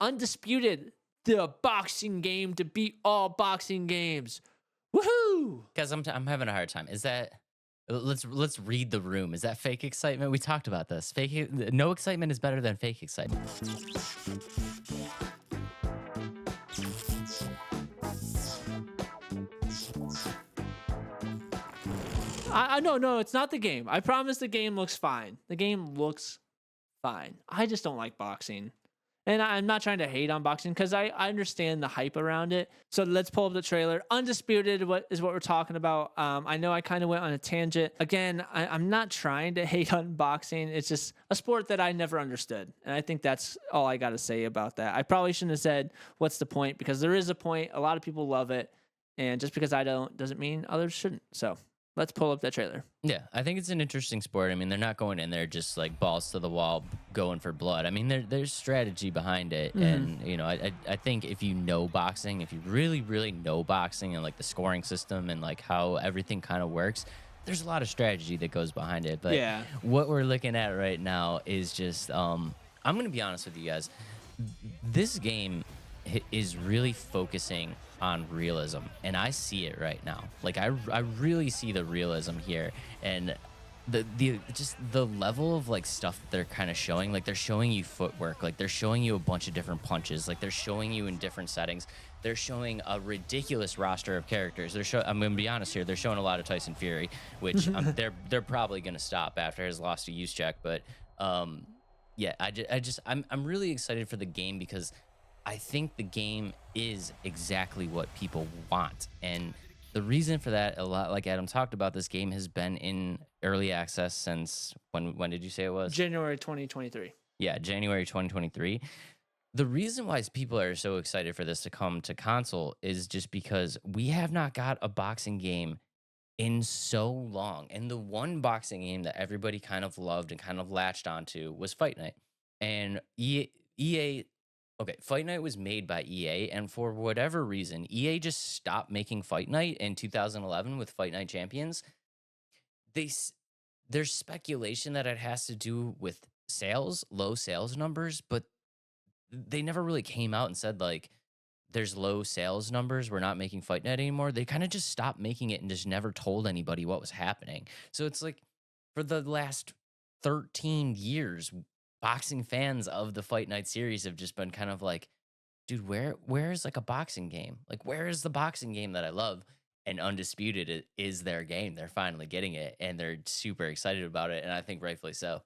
Undisputed, the boxing game to beat all boxing games. Woohoo! Guys, I'm having a hard time. Is that let's read the room. Is that fake excitement? We talked about this. No excitement is better than fake excitement. I no, it's not the game. I promise the game looks fine. The game looks fine. I just don't like boxing. And I'm not trying to hate on boxing because I understand the hype around it. So let's pull up the trailer. Undisputed what we're talking about. I know I kind of went on a tangent. Again, I'm not trying to hate on boxing. It's just a sport that I never understood. And I think that's all I got to say about that. I probably shouldn't have said, what's the point? Because there is a point. A lot of people love it. And just because I don't doesn't mean others shouldn't. So let's pull up that trailer. Yeah, I think it's an interesting sport. I mean, they're not going in there just like balls to the wall, going for blood. I mean, there's strategy behind it, and I think if you know boxing, if you really really know boxing and like the scoring system and like how everything kind of works, there's a lot of strategy that goes behind it. But Yeah. what we're looking at right now is just I'm gonna be honest with you guys. This game is really focusing on realism, and I see it right now. Like I really see the realism here, and the just the level of like stuff that they're kind of showing. Like they're showing you footwork, like they're showing you a bunch of different punches, like they're showing you in different settings. They're showing a ridiculous roster of characters. I'm gonna be honest here, they're showing a lot of Tyson Fury, which they're probably gonna stop after his loss to Juszczyk. But yeah, I'm really excited for the game because I think the game is exactly what people want. And the reason for that, a lot like Adam talked about, this game has been in early access since when did you say it was? January 2023. Yeah, January 2023. The reason why people are so excited for this to come to console is just because we have not got a boxing game in so long. And the one boxing game that everybody kind of loved and kind of latched onto was Fight Night. And EA Okay, Fight Night was made by EA, and for whatever reason, EA just stopped making Fight Night in 2011 with Fight Night Champions. There's speculation that it has to do with sales, low sales numbers, but they never really came out and said like, there's low sales numbers, we're not making Fight Night anymore. They kind of just stopped making it and just never told anybody what was happening. So it's like for the last 13 years, boxing fans of the Fight Night series have just been kind of like, dude, where's like a boxing game? Like, where is the boxing game that I love? And Undisputed is their game. They're finally getting it, and they're super excited about it, and I think rightfully so.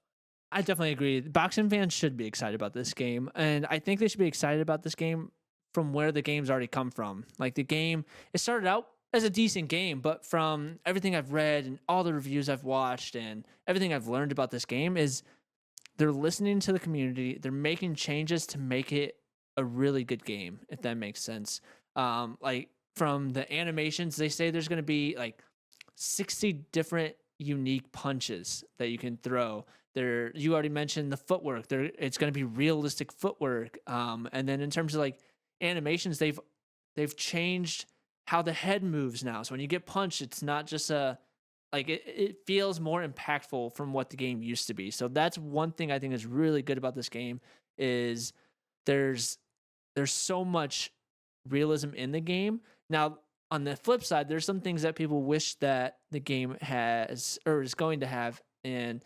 I definitely agree. Boxing fans should be excited about this game, and I think they should be excited about this game from where the game's already come from. Like the game, it started out as a decent game, but from everything I've read and all the reviews I've watched and everything I've learned about this game is they're listening to the community. They're making changes to make it a really good game, if that makes sense. Like from the animations, they say there's going to be like 60 different unique punches that you can throw. You already mentioned the footwork. It's going to be realistic footwork. And then in terms of like animations, they've changed how the head moves now. So when you get punched, it's not just it feels more impactful from what the game used to be. So that's one thing I think is really good about this game is there's so much realism in the game. Now, on the flip side, there's some things that people wish that the game has or is going to have. And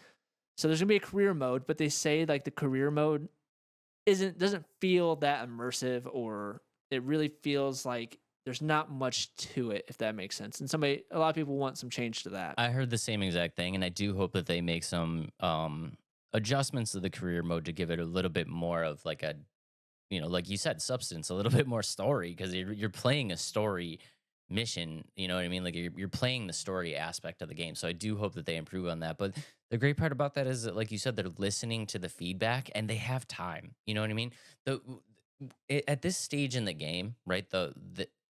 so there's gonna be a career mode, but they say like the career mode doesn't feel that immersive, or it really feels like there's not much to it, if that makes sense. And a lot of people want some change to that. I heard the same exact thing, and I do hope that they make some adjustments to the career mode to give it a little bit more of like a, like you said, substance, a little bit more story, because you're playing a story mission. You know what I mean? Like you're playing the story aspect of the game. So I do hope that they improve on that. But the great part about that is that, like you said, they're listening to the feedback and they have time. You know what I mean? At this stage in the game, right?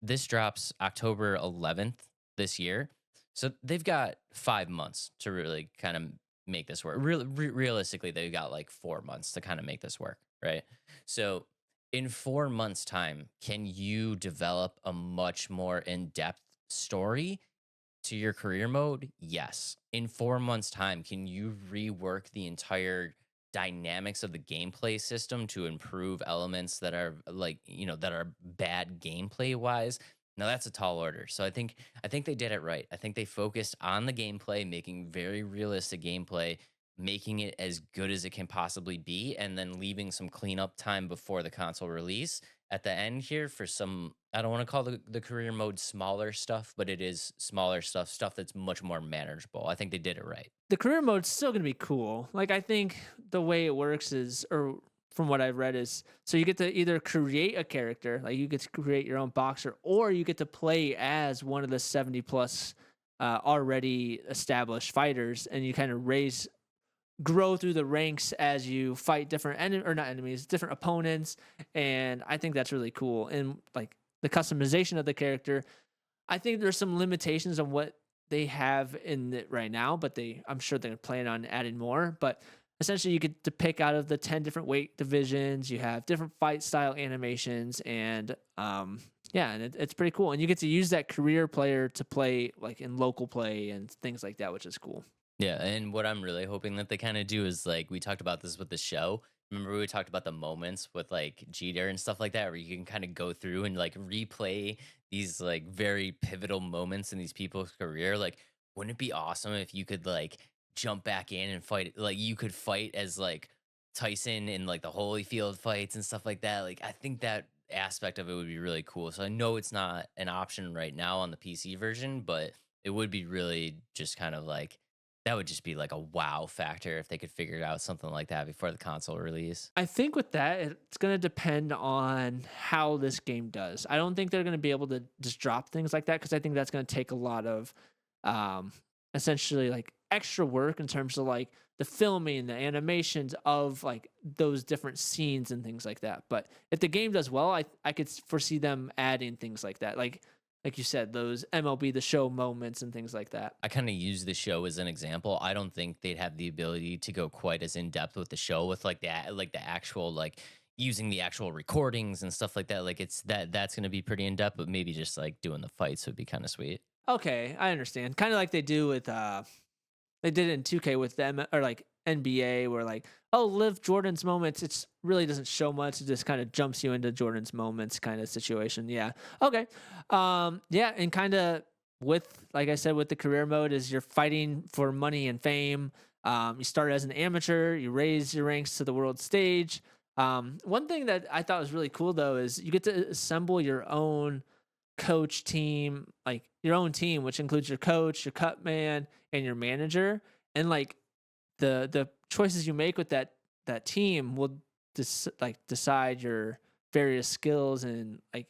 This drops October 11th this year. So they've got 5 months to really kind of make this work. Realistically, they've got like 4 months to kind of make this work, right? So in 4 months' time, can you develop a much more in-depth story to your career mode? Yes. In 4 months' time, can you rework the entire dynamics of the gameplay system to improve elements that are like, that are bad gameplay wise. Now that's a tall order. So I think they did it right. I think they focused on the gameplay, making very realistic gameplay, making it as good as it can possibly be, and then leaving some cleanup time before the console release at the end here for some, I don't want to call the career mode smaller stuff, but it is smaller stuff that's much more manageable. I think they did it right. The career mode's still gonna be cool. Like I think the way it works is, or from what I've read is, so you get to either create a character, like you get to create your own boxer, or you get to play as one of the 70 plus already established fighters, and you kind of grow through the ranks as you fight different or not enemies, different opponents, and I think that's really cool. And like the customization of the character, I think there's some limitations on what they have in it right now, but I'm sure they're planning on adding more. But essentially, you get to pick out of the 10 different weight divisions. You have different fight style animations, and yeah, and it's pretty cool. And you get to use that career player to play like in local play and things like that, which is cool. Yeah, and what I'm really hoping that they kind of do is like we talked about this with the show. Remember we talked about the moments with like Jeter and stuff like that, where you can kind of go through and like replay these like very pivotal moments in these people's career. Like, wouldn't it be awesome if you could like jump back in and fight? Like, you could fight as like Tyson in like the Holyfield fights and stuff like that. Like, I think that aspect of it would be really cool. So I know it's not an option right now on the PC version, but it would be really just kind of like that would just be like a wow factor if they could figure out something like that before the console release. I think with that, it's going to depend on how this game does. I don't think they're going to be able to just drop things like that because I think that's going to take a lot of um, essentially like extra work in terms of like the filming, the animations of like those different scenes and things like that. But if the game does well, I could foresee them adding things like that. Like you said, those MLB the Show moments and things like that. I kind of use the show as an example. I don't think they'd have the ability to go quite as in depth with the show with like the actual like using the actual recordings and stuff like that. Like that's going to be pretty in depth, but maybe just like doing the fights would be kind of sweet. Okay, I understand. Kind of like they do with they did it in 2K with them or like NBA where like, oh, live Jordan's moments. It's really doesn't show much. It just kind of jumps you into Jordan's moments kind of situation. Yeah. Okay. Yeah, and kind of with like I said with the career mode is you're fighting for money and fame. You start as an amateur, you raise your ranks to the world stage. One thing that I thought was really cool though is you get to assemble your own coach team, like your own team, which includes your coach, your cut man, and your manager. And like the choices you make with that team will decide your various skills and like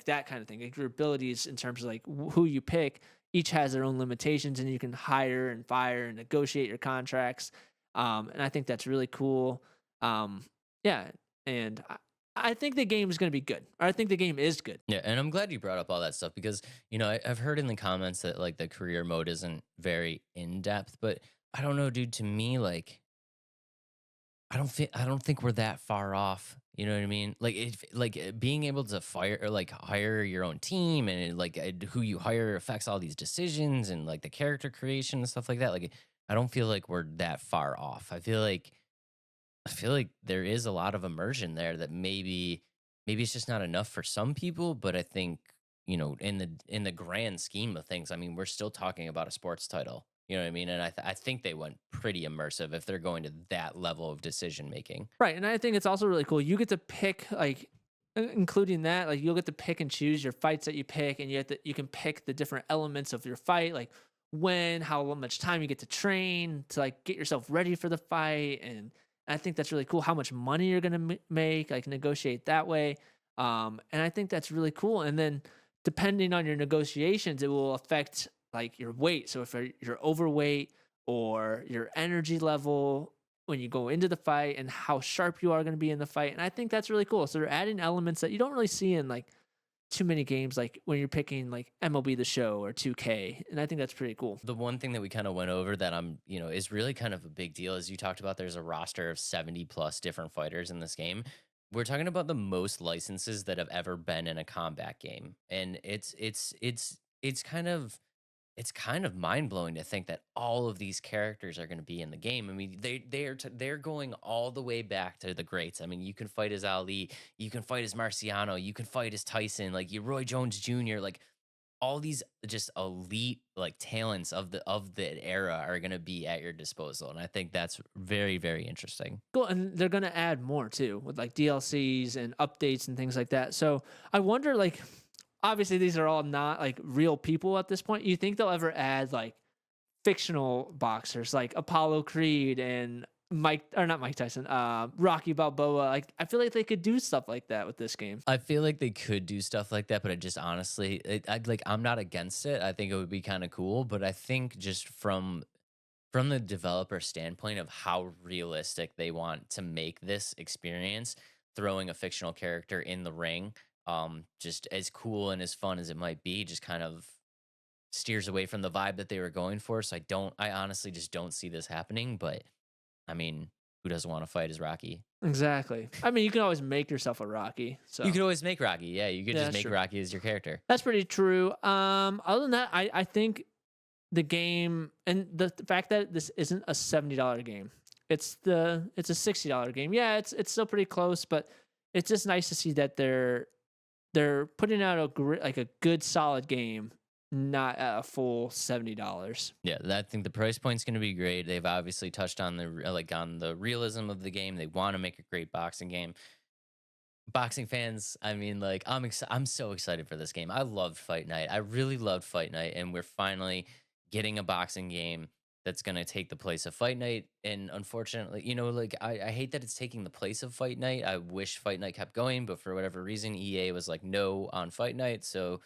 that kind of thing. Like your abilities in terms of like who you pick. Each has their own limitations, and you can hire and fire and negotiate your contracts. And I think that's really cool. Yeah, and I think the game is going to be good. Or I think the game is good. Yeah, and I'm glad you brought up all that stuff because I've heard in the comments that like the career mode isn't very in depth, but I don't know, dude. To me, like I don't think we're that far off. You know what I mean? Like if like being able to fire or like hire your own team and like who you hire affects all these decisions and like the character creation and stuff like that. Like I don't feel like we're that far off. I feel like there is a lot of immersion there that maybe it's just not enough for some people, but I think, in the grand scheme of things, I mean, we're still talking about a sports title. You know what I mean? And I think they went pretty immersive if they're going to that level of decision making. Right. And I think it's also really cool. You get to pick like including that, like you'll get to pick and choose your fights that you pick, and you can pick the different elements of your fight, like how much time you get to train to like get yourself ready for the fight. And I think that's really cool how much money you're going to make, like negotiate that way. And I think that's really cool. And then depending on your negotiations, it will affect like your weight. So if you're overweight or your energy level when you go into the fight and how sharp you are going to be in the fight. And I think that's really cool. So they're adding elements that you don't really see in like too many games, like when you're picking like MLB The Show or 2K. And I think that's pretty cool. The one thing that we kind of went over that is really kind of a big deal, as you talked about, there's a roster of 70 plus different fighters in this game. We're talking about the most licenses that have ever been in a combat game. And it's kind of it's kind of mind blowing to think that all of these characters are going to be in the game. I mean, they're going all the way back to the greats. I mean, you can fight as Ali, you can fight as Marciano, you can fight as Tyson, like you Roy Jones Jr. Like all these just elite like talents of the era are going to be at your disposal, and I think that's very very interesting. Cool, and they're gonna add more too with like DLCs and updates and things like that. So I wonder, like, obviously these are all not like real people at this point. You think they'll ever add like fictional boxers like Apollo Creed and Mike, or not Mike Tyson, Rocky Balboa? Like, I feel like they could do stuff like that with this game. I feel like they could do stuff like that, but I just honestly, I'm not against it. I think it would be kind of cool, but I think just from the developer standpoint of how realistic they want to make this experience, throwing a fictional character in the ring, just as cool and as fun as it might be, just kind of steers away from the vibe that they were going for. So I honestly just don't see this happening. But I mean, who doesn't want to fight as Rocky? Exactly. I mean, you can always make yourself a Rocky. So You could always make Rocky. Yeah, you could Yeah, just that's make true. Rocky as your character. That's pretty true. Other than that, I think the game and the fact that this isn't a $70 game, it's a $60 game. Yeah, it's still pretty close, but it's just nice to see that they're putting out like a good solid game, not at a full $70. Yeah, I think the price point's going to be great. They've obviously touched on on the realism of the game. They want to make a great boxing game. Boxing fans, I mean, like I'm so excited for this game. I loved Fight Night. I really loved Fight Night, and we're finally getting a boxing game that's gonna take the place of Fight Night. And unfortunately, like I hate that it's taking the place of Fight Night. I wish Fight Night kept going, but for whatever reason, EA was like no on Fight Night. So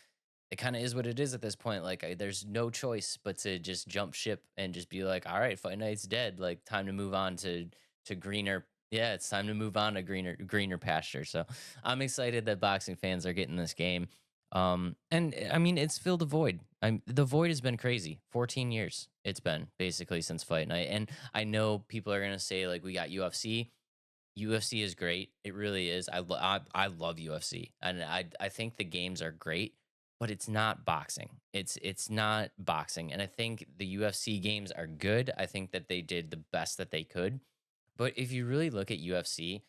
it kind of is what it is at this point. Like there's no choice but to just jump ship and just be like, all right, Fight Night's dead. Like time to move on to greener. Yeah, it's time to move on to greener pasture. So I'm excited that boxing fans are getting this game. And I mean, it's filled a void. The void has been crazy. 14 years it's been basically since Fight Night. And I know people are gonna say like we got UFC. UFC is great. It really is. I love UFC, and I think the games are great, but it's not boxing. It's not boxing, and I think the UFC games are good. I think that they did the best that they could, but if you really look at UFC,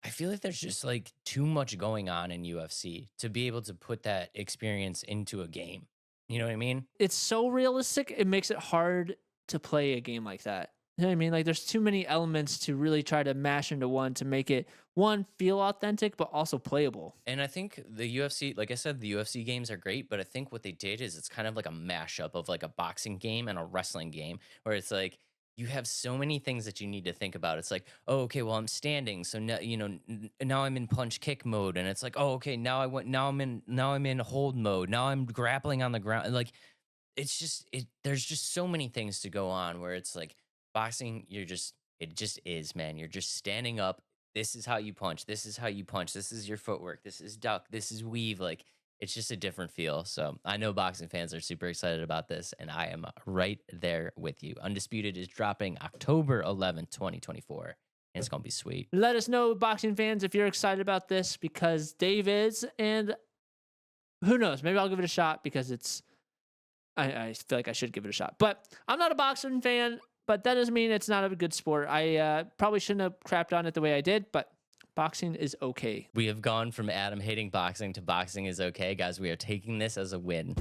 I feel like there's just like too much going on in UFC to be able to put that experience into a game. You know what I mean? It's so realistic, it makes it hard to play a game like that. You know what I mean? Like, there's too many elements to really try to mash into one to make it, one, feel authentic, but also playable. And I think the UFC, like I said, the UFC games are great, but I think what they did is it's kind of like a mashup of like a boxing game and a wrestling game where it's like you have so many things that you need to think about. It's like, oh, okay, well, I'm standing, so now now I'm in punch kick mode, and it's like, oh, okay, now I'm in hold mode. Now I'm grappling on the ground. Like it's just there's just so many things to go on where it's like boxing, it just is, man. You're just standing up. This is how you punch. This is how you punch. This is your footwork. This is duck. This is weave. Like it's just a different feel. So I know boxing fans are super excited about this, and I am right there with you. Undisputed is dropping October 11th, 2024, and it's gonna be sweet. Let us know, boxing fans, if you're excited about this, because Dave is, and who knows? Maybe I'll give it a shot because I feel like I should give it a shot. But I'm not a boxing fan, but that doesn't mean it's not a good sport. I probably shouldn't have crapped on it the way I did, but boxing is okay. We have gone from Adam hating boxing to boxing is okay. Guys, we are taking this as a win.